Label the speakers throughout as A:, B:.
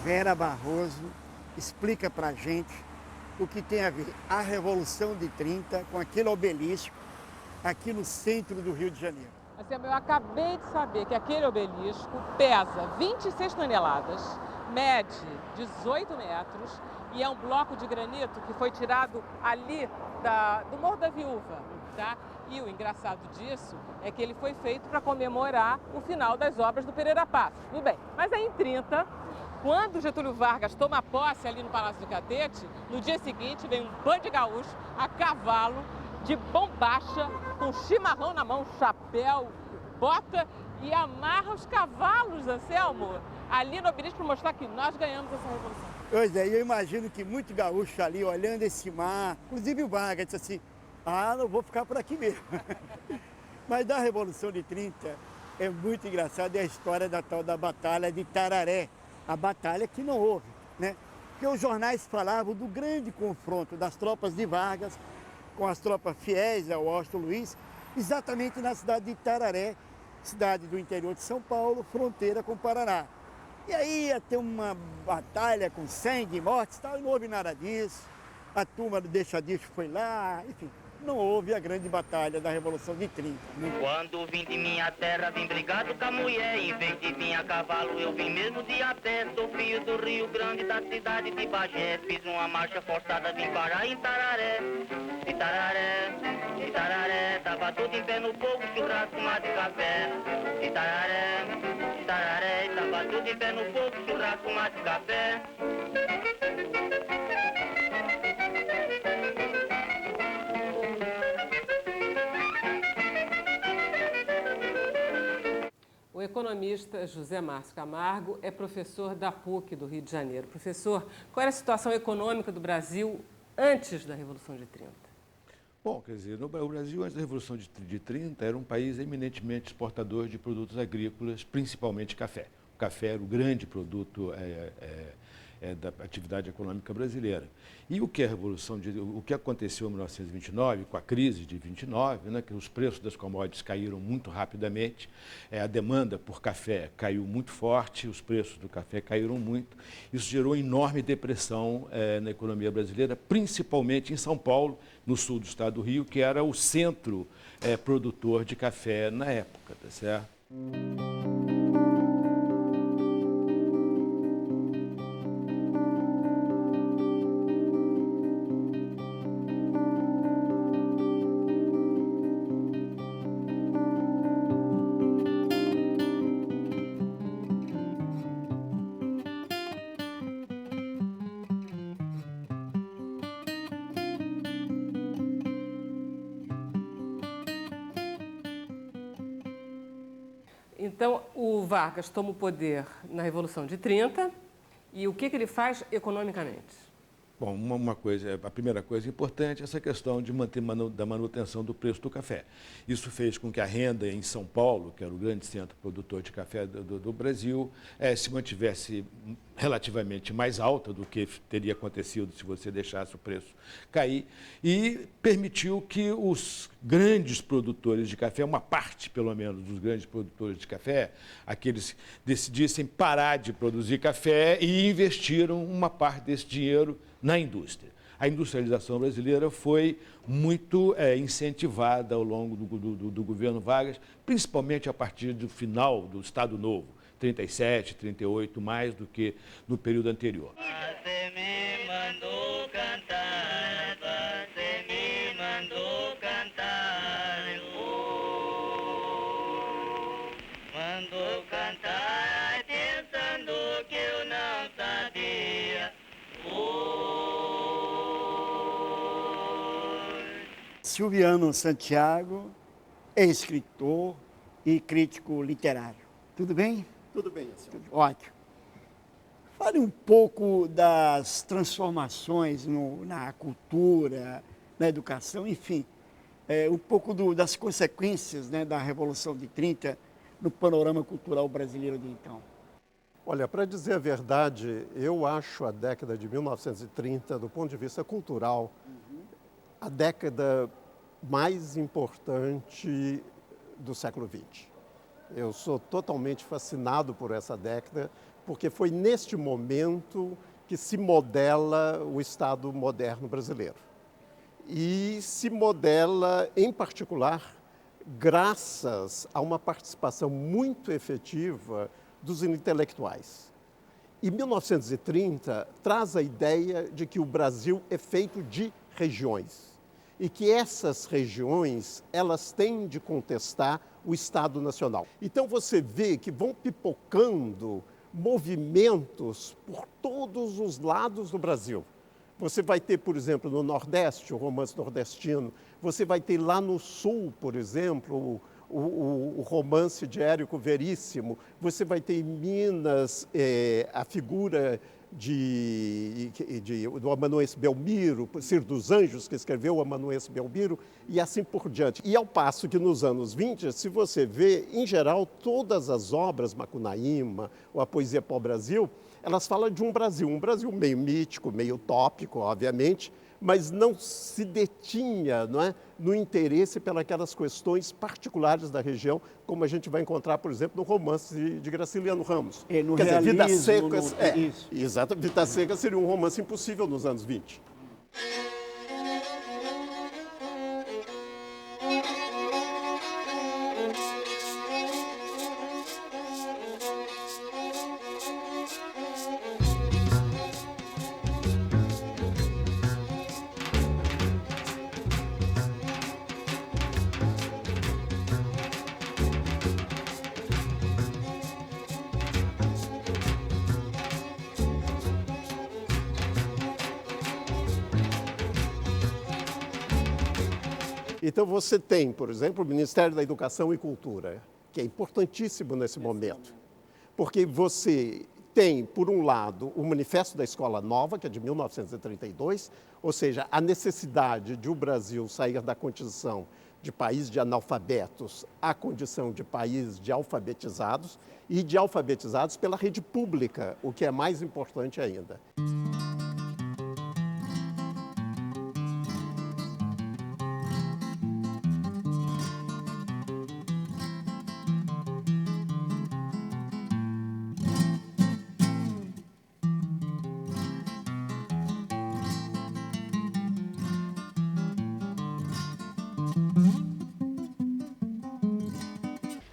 A: Vera Barroso explica pra gente o que tem a ver a Revolução de 30 com aquele obelisco aqui no centro do Rio de Janeiro.
B: Assim, eu acabei de saber que aquele obelisco pesa 26 toneladas, mede 18 metros e é um bloco de granito que foi tirado ali do Morro da Viúva, tá? E o engraçado disso é que ele foi feito para comemorar o final das obras do Pereira Passos. Tudo bem, mas aí em 30, quando Getúlio Vargas toma posse ali no Palácio do Catete, no dia seguinte vem um bando de gaúcho a cavalo, de bombacha, com chimarrão na mão, chapéu, bota e amarra os cavalos, Anselmo, ali no obelisco para mostrar que nós ganhamos essa revolução.
A: Pois é, eu imagino que muito gaúcho ali olhando esse mar, inclusive o Vargas disse assim, não vou ficar por aqui mesmo. Mas da Revolução de 30 é muito engraçado é a história da tal da Batalha de Tararé, a batalha que não houve, né? Porque os jornais falavam do grande confronto das tropas de Vargas com as tropas fiéis ao Washington Luiz, exatamente na cidade de Tararé, cidade do interior de São Paulo, fronteira com o Paraná. E aí ia ter uma batalha com sangue e mortes e tal, e não houve nada disso. A turma do Deixa Disso foi lá, enfim, não houve a grande batalha da Revolução de 30. Né?
C: Quando vim de minha terra, vim brigado com a mulher. Em vez de vir a cavalo, eu vim mesmo de a pé. Sou filho do Rio Grande, da cidade de Bagé. Fiz uma marcha forçada, vim parar em Tararé. De Tararé, de Tararé. Tava tudo em pé no fogo, churrasco, mar de café. De Tararé, tava tudo em pé no fogo, churrasco, mar de café.
B: O economista José Márcio Camargo é professor da PUC do Rio de Janeiro. Professor, qual era a situação econômica do Brasil antes da Revolução de 30?
D: Bom, quer dizer, o Brasil, antes da Revolução de 30, era um país eminentemente exportador de produtos agrícolas, principalmente café. O café era o grande produto da atividade econômica brasileira. E o que aconteceu em 1929, com a crise de 29, né, que os preços das commodities caíram muito rapidamente, a demanda por café caiu muito forte, os preços do café caíram muito. Isso gerou enorme depressão na economia brasileira, principalmente em São Paulo, no sul do estado do Rio, que era o centro produtor de café na época, tá certo?
B: Então, o Vargas toma o poder na Revolução de 30 e o que ele faz economicamente?
D: Bom, a primeira coisa importante é essa questão de da manutenção do preço do café. Isso fez com que a renda em São Paulo, que era o grande centro produtor de café do Brasil, se mantivesse relativamente mais alta do que teria acontecido se você deixasse o preço cair, e permitiu que os grandes produtores de café, uma parte pelo menos dos grandes produtores de café, aqueles decidissem parar de produzir café e investiram uma parte desse dinheiro na indústria. A industrialização brasileira foi muito incentivada ao longo do governo Vargas, principalmente a partir do final do Estado Novo, 37, 38, mais do que no período anterior.
C: Você me mandou cantar, você me mandou cantar, mandou cantar pensando que eu não sabia.
A: Silviano Santiago é escritor e crítico literário. Tudo bem?
E: Tudo bem, senhor.
A: Ótimo. Fale um pouco das transformações na cultura, na educação, enfim, um pouco das consequências, né, da Revolução de 30 no panorama cultural brasileiro de então.
E: Olha, para dizer a verdade, eu acho a década de 1930, do ponto de vista cultural, a década mais importante do século XX. Eu sou totalmente fascinado por essa década, porque foi neste momento que se modela o Estado moderno brasileiro. E se modela, em particular, graças a uma participação muito efetiva dos intelectuais. E 1930 traz a ideia de que o Brasil é feito de regiões e que essas regiões elas têm de contestar o Estado Nacional. Então você vê que vão pipocando movimentos por todos os lados do Brasil. Você vai ter, por exemplo, no Nordeste, o romance nordestino. Você vai ter lá no Sul, por exemplo, o romance de Érico Veríssimo. Você vai ter em Minas a figura do Amanuense Belmiro, Ciro dos Anjos, que escreveu o Amanuense Belmiro, e assim por diante. E ao passo que nos anos 20, se você vê, em geral, todas as obras, Macunaíma, ou a Poesia Pau-Brasil, elas falam de um Brasil meio mítico, meio utópico, obviamente, mas não se detinha, não é, no interesse pelas questões particulares da região, como a gente vai encontrar, por exemplo, no romance de Graciliano Ramos.
A: No
E: Quer dizer, Vidas
A: realismo,
E: Secas.
A: isso.
E: Exato, Vidas Secas seria um romance impossível nos anos 20. Então você tem, por exemplo, o Ministério da Educação e Cultura, que é importantíssimo nesse momento, porque você tem, por um lado, o Manifesto da Escola Nova, que é de 1932, ou seja, a necessidade de o Brasil sair da condição de país de analfabetos à condição de país de alfabetizados, e de alfabetizados pela rede pública, o que é mais importante ainda.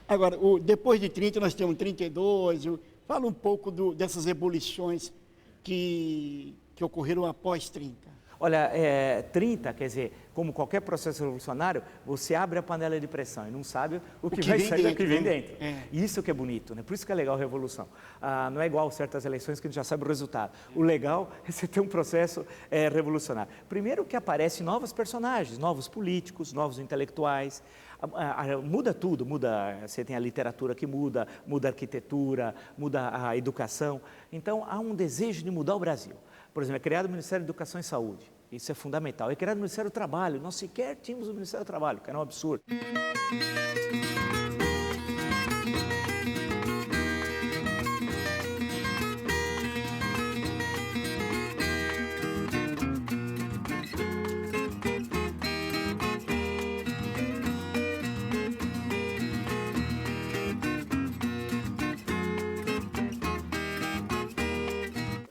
A: Agora, depois de 30, nós temos 32. Fala um pouco dessas ebulições que ocorreram após 30.
F: Olha, 30, quer dizer, como qualquer processo revolucionário, você abre a panela de pressão e não sabe o que vai sair daqui vem dentro. Isso que é bonito, né? Por isso que é legal a revolução. Não é igual certas eleições que a gente já sabe o resultado. O legal é você ter um processo revolucionário. Primeiro que aparecem novos personagens, novos políticos, novos intelectuais. Muda tudo, você tem a literatura que muda a arquitetura, muda a educação. Então, há um desejo de mudar o Brasil. Por exemplo, é criado o Ministério da Educação e Saúde, isso é fundamental. É criado o Ministério do Trabalho, nós sequer tínhamos o Ministério do Trabalho, que era um absurdo.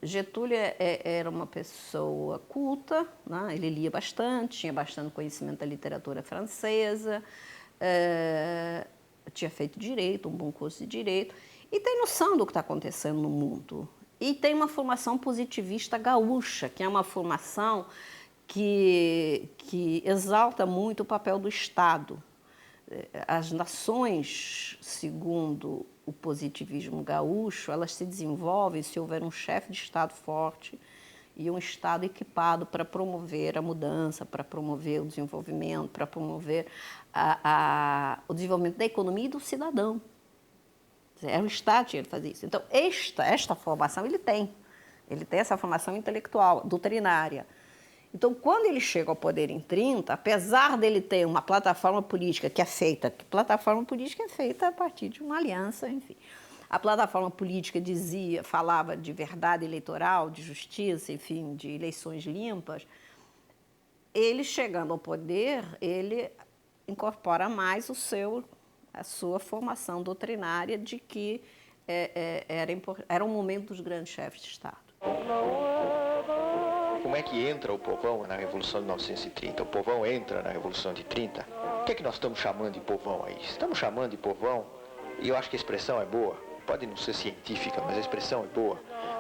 G: Getúlio era uma pessoa culta, né? Ele lia bastante, tinha bastante conhecimento da literatura francesa, tinha feito direito, um bom curso de direito, e tem noção do que está acontecendo no mundo. E tem uma formação positivista gaúcha, que é uma formação que exalta muito o papel do Estado. As nações, segundo o positivismo gaúcho, elas se desenvolvem se houver um chefe de Estado forte e um Estado equipado para promover a mudança, para promover o desenvolvimento, para promover o desenvolvimento da economia e do cidadão. É o Estado que tinha que fazer isso. Então, esta formação ele tem essa formação intelectual, doutrinária. Então, quando ele chega ao poder em 30, apesar dele ter uma plataforma política que plataforma política é feita a partir de uma aliança, enfim. A plataforma política falava de verdade eleitoral, de justiça, enfim, de eleições limpas. Ele chegando ao poder, ele incorpora mais a sua formação doutrinária de que era um momento dos grandes chefes de Estado.
H: Como é que entra o povão na Revolução de 1930? O povão entra na Revolução de 30? O que é que nós estamos chamando de povão aí? Estamos chamando de povão, e eu acho que a expressão é boa, pode não ser científica, mas a expressão é boa,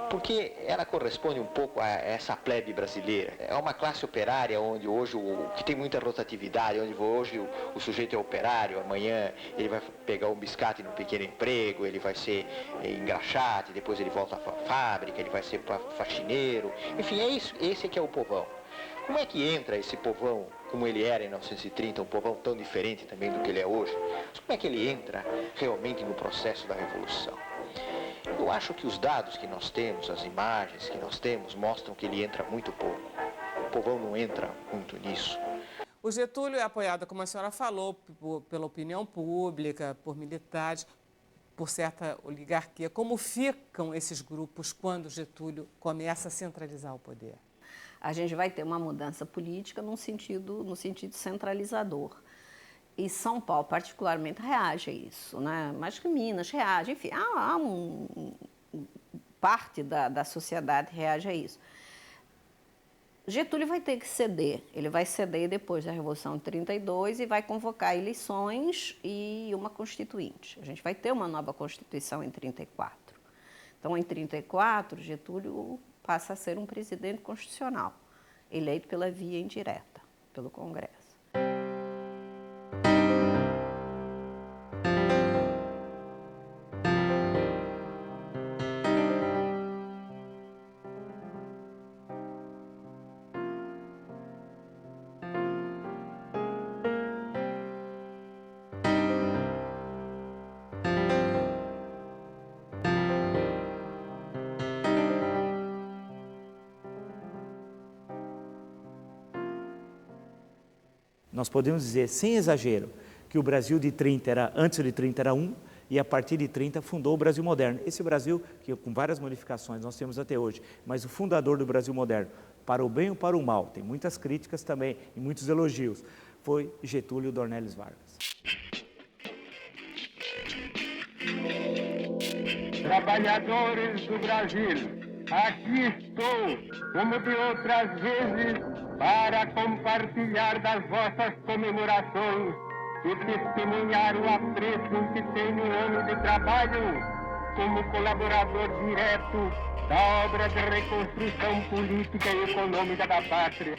H: porque ela corresponde um pouco a essa plebe brasileira. É uma classe operária onde hoje, que tem muita rotatividade, onde hoje o sujeito é operário, amanhã ele vai pegar um biscate no pequeno emprego, ele vai ser engraxate, depois ele volta para a fábrica, ele vai ser faxineiro, enfim, esse que é o povão. Como é que entra esse povão, como ele era em 1930, um povão tão diferente também do que ele é hoje? Mas como é que ele entra realmente no processo da Revolução? Eu acho que os dados que nós temos, as imagens que nós temos, mostram que ele entra muito pouco. O povão não entra muito nisso.
B: O Getúlio é apoiado, como a senhora falou, pela opinião pública, por militares, por certa oligarquia. Como ficam esses grupos quando Getúlio começa a centralizar o poder?
G: A gente vai ter uma mudança política no sentido centralizador. E São Paulo, particularmente, reage a isso, né? Mas que Minas reage, enfim, parte da sociedade reage a isso. Getúlio vai ter que ceder, ele vai ceder depois da Revolução de 32 e vai convocar eleições e uma constituinte. A gente vai ter uma nova Constituição em 34. Então, em 34, Getúlio passa a ser um presidente constitucional, eleito pela via indireta, pelo Congresso.
F: Nós podemos dizer, sem exagero, que o Brasil de 30 antes de 30 era um, e a partir de 30 fundou o Brasil moderno. Esse Brasil, que com várias modificações nós temos até hoje, mas o fundador do Brasil moderno, para o bem ou para o mal, tem muitas críticas também e muitos elogios, foi Getúlio Dornelles Vargas.
I: Trabalhadores do Brasil, aqui estou, como de outras vezes, para compartilhar das vossas comemorações e testemunhar o apreço que tenho ano de trabalho como colaborador direto da obra de reconstrução política e econômica da pátria.